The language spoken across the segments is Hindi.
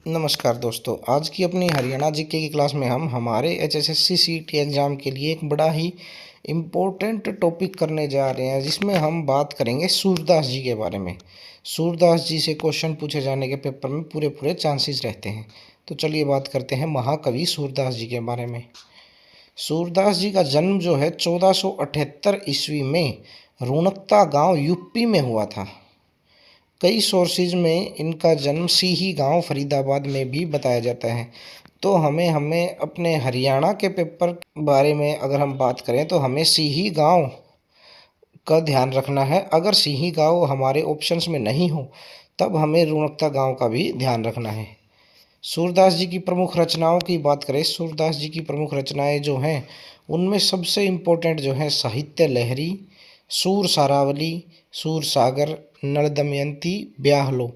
नमस्कार दोस्तों, आज की अपनी हरियाणा जीके की क्लास में हम हमारे एचएसएससी सीईटी एग्ज़ाम के लिए एक बड़ा ही इम्पोर्टेंट टॉपिक करने जा रहे हैं, जिसमें हम बात करेंगे सूरदास जी के बारे में। सूरदास जी से क्वेश्चन पूछे जाने के पेपर में पूरे पूरे चांसेस रहते हैं। तो चलिए बात करते हैं महाकवि सूरदास जी के बारे में। सूरदास जी का जन्म जो है 1478 ईस्वी में रुणकता गांव यूपी में हुआ था। कई सोर्सेज में इनका जन्म सीही गांव फरीदाबाद में भी बताया जाता है। तो हमें अपने हरियाणा के पेपर बारे में अगर हम बात करें तो हमें सीही गांव का ध्यान रखना है। अगर सीही गांव हमारे ऑप्शंस में नहीं हो तब हमें रुणकता गांव का भी ध्यान रखना है। सूरदास जी की प्रमुख रचनाओं की बात करें, सूरदास जी की प्रमुख रचनाएं जो हैं उनमें सबसे इम्पोर्टेंट जो है साहित्य लहरी, सूर सारावली, सूर सागर, नल दमयंती, ब्याहलो।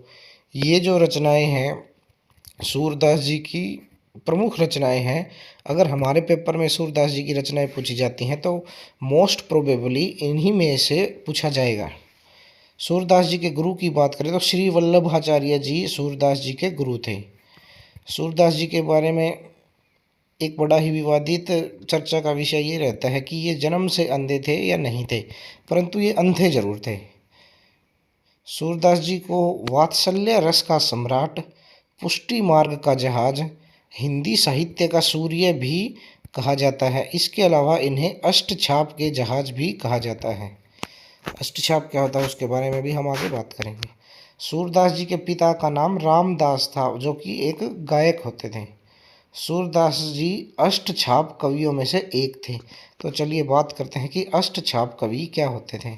ये जो रचनाएं हैं सूरदास जी की प्रमुख रचनाएं हैं। अगर हमारे पेपर में सूरदास जी की रचनाएं पूछी जाती हैं तो मोस्ट प्रोबेबली इन्हीं में से पूछा जाएगा। सूरदास जी के गुरु की बात करें तो श्री वल्लभाचार्य जी सूरदास जी के गुरु थे। सूरदास जी के बारे में एक बड़ा ही विवादित चर्चा का विषय ये रहता है कि ये जन्म से अंधे थे या नहीं थे, परंतु ये अंधे जरूर थे। सूरदास जी को वात्सल्य रस का सम्राट, पुष्टि मार्ग का जहाज, हिंदी साहित्य का सूर्य भी कहा जाता है। इसके अलावा इन्हें अष्टछाप के जहाज भी कहा जाता है। अष्टछाप क्या होता है उसके बारे में भी हम आगे बात करेंगे। सूरदास जी के पिता का नाम रामदास था, जो कि एक गायक होते थे। सूरदास जी अष्टछाप कवियों में से एक थे। तो चलिए बात करते हैं कि अष्टछाप कवि क्या होते थे।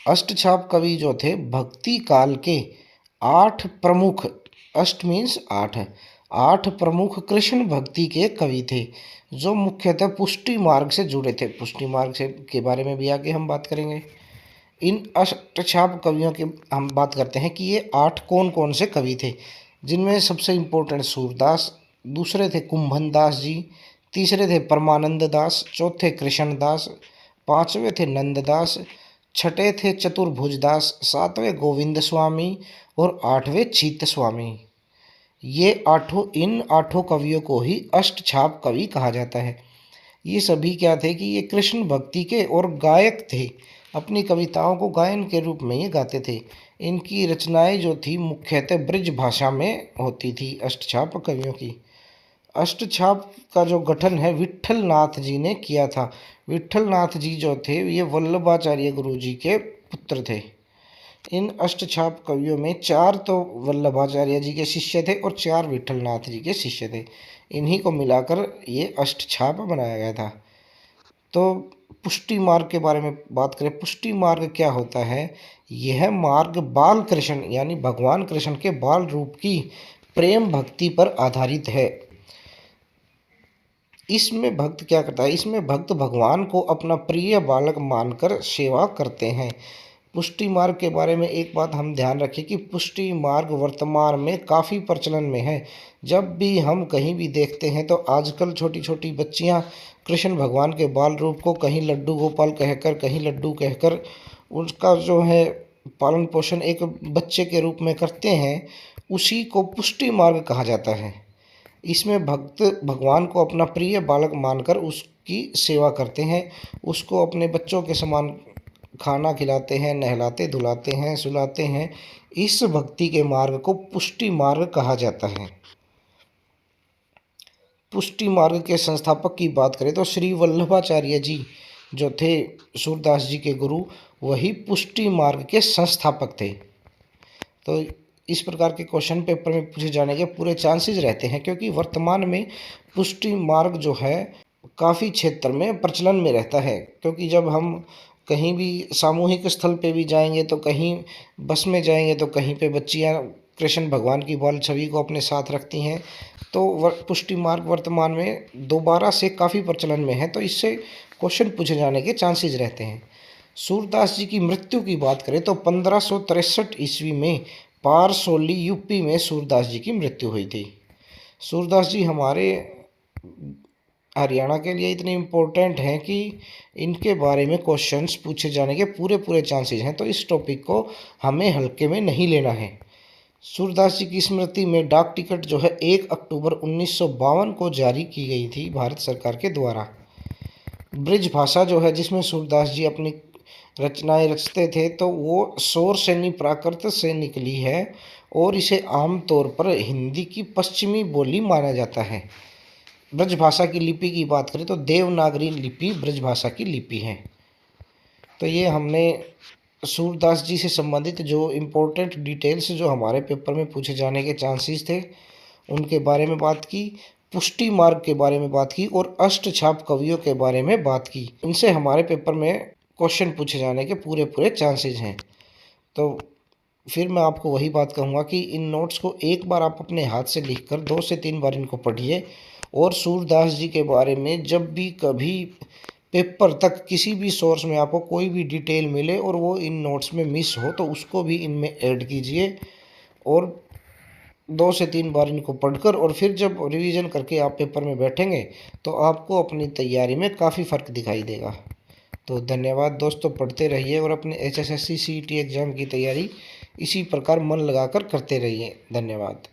अष्टछाप कवि जो थे भक्ति काल के 8 प्रमुख, अष्ट मीन्स 8 प्रमुख कृष्ण भक्ति के कवि थे, जो मुख्यतः पुष्टि मार्ग से जुड़े थे। पुष्टि मार्ग से के बारे में भी आगे हम बात करेंगे। इन अष्टछाप कवियों की हम बात करते हैं कि ये 8 कौन कौन से कवि थे, जिनमें सबसे इम्पोर्टेंट सूरदास, दूसरे थे कुंभन दास जी, तीसरे थे परमानंद दास, चौथे कृष्णदास, पांचवें थे नंददास, छठे थे चतुर्भुजदास, सातवें गोविंद स्वामी और आठवें चीत स्वामी। ये इन आठों कवियों को ही अष्टछाप कवि कहा जाता है। ये सभी क्या थे कि ये कृष्ण भक्ति के और गायक थे। अपनी कविताओं को गायन के रूप में ये गाते थे। इनकी रचनाएं जो थी मुख्यतः ब्रज भाषा में होती थी अष्टछाप कवियों की। अष्टछाप का जो गठन है विट्ठल नाथ जी ने किया था। विट्ठल नाथ जी जो थे ये वल्लभाचार्य गुरु जी के पुत्र थे। इन अष्टछाप कवियों में 4 तो वल्लभाचार्य जी के शिष्य थे और 4 विट्ठल नाथ जी के शिष्य थे। इन्हीं को मिलाकर ये अष्टछाप बनाया गया था। तो पुष्टि मार्ग के बारे में बात करें, पुष्टि मार्ग क्या होता है? यह मार्ग बाल कृष्ण यानी भगवान कृष्ण के बाल रूप की प्रेम भक्ति पर आधारित है। इसमें भक्त क्या करता है? इसमें भक्त भगवान को अपना प्रिय बालक मानकर सेवा करते हैं। पुष्टि मार्ग के बारे में एक बात हम ध्यान रखें कि पुष्टि मार्ग वर्तमान में काफ़ी प्रचलन में है। जब भी हम कहीं भी देखते हैं तो आजकल छोटी छोटी बच्चियां कृष्ण भगवान के बाल रूप को कहीं लड्डू गोपाल कहकर, कहीं लड्डू कहकर उसका जो है पालन पोषण एक बच्चे के रूप में करते हैं। उसी को पुष्टि मार्ग कहा जाता है। इसमें भक्त भगवान को अपना प्रिय बालक मानकर उसकी सेवा करते हैं, उसको अपने बच्चों के समान खाना खिलाते हैं, नहलाते धुलाते हैं, सुलाते हैं। इस भक्ति के मार्ग को पुष्टि मार्ग कहा जाता है। पुष्टि मार्ग के संस्थापक की बात करें तो श्री वल्लभाचार्य जी जो थे सूरदास जी के गुरु, वही पुष्टि मार्ग के संस्थापक थे। तो इस प्रकार के क्वेश्चन पेपर में पूछे जाने के पूरे चांसेस रहते हैं, क्योंकि वर्तमान में पुष्टि मार्ग जो है काफ़ी क्षेत्र में प्रचलन में रहता है। क्योंकि जब हम कहीं भी सामूहिक स्थल पे भी जाएंगे, तो कहीं बस में जाएंगे तो कहीं पे बच्चियां कृष्ण भगवान की बाल छवि को अपने साथ रखती हैं। तो पुष्टि मार्ग वर्तमान में दोबारा से काफ़ी प्रचलन में है, तो इससे क्वेश्चन पूछे जाने के चांसेस रहते हैं। सूरदास जी की मृत्यु की बात करें तो 1563 ईस्वी में पारसोली यूपी में सूरदास जी की मृत्यु हुई थी। सूरदास जी हमारे हरियाणा के लिए इतने इम्पोर्टेंट हैं कि इनके बारे में क्वेश्चंस पूछे जाने के पूरे पूरे चांसेस हैं। तो इस टॉपिक को हमें हल्के में नहीं लेना है। सूरदास जी की स्मृति में डाक टिकट जो है 1 अक्टूबर 1952 को जारी की गई थी भारत सरकार के द्वारा। ब्रिज भाषा जो है जिसमें सूरदास जी अपनी रचनाएं रचते थे तो वो शौर सैनी प्राकृत से निकली है और इसे आमतौर पर हिंदी की पश्चिमी बोली माना जाता है। ब्रजभाषा की लिपि की बात करें तो देवनागरी लिपि ब्रजभाषा की लिपि है। तो ये हमने सूरदास जी से संबंधित जो इम्पोर्टेंट डिटेल्स जो हमारे पेपर में पूछे जाने के चांसेस थे उनके बारे में बात की, पुष्टि मार्ग के बारे में बात की और अष्टछाप कवियों के बारे में बात की। इनसे हमारे पेपर में क्वेश्चन पूछे जाने के पूरे पूरे चांसेस हैं। तो फिर मैं आपको वही बात कहूँगा कि इन नोट्स को एक बार आप अपने हाथ से लिखकर 2 से 3 बार इनको पढ़िए और सूरदास जी के बारे में जब भी कभी पेपर तक किसी भी सोर्स में आपको कोई भी डिटेल मिले और वो इन नोट्स में मिस हो तो उसको भी इनमें ऐड कीजिए और 2 से 3 बार इनको पढ़कर और फिर जब रिवीजन करके आप पेपर में बैठेंगे तो आपको अपनी तैयारी में काफ़ी फ़र्क दिखाई देगा। तो धन्यवाद दोस्तों, पढ़ते रहिए और अपने एचएसएससी सीईटी एग्ज़ाम की तैयारी इसी प्रकार मन लगाकर करते रहिए। धन्यवाद।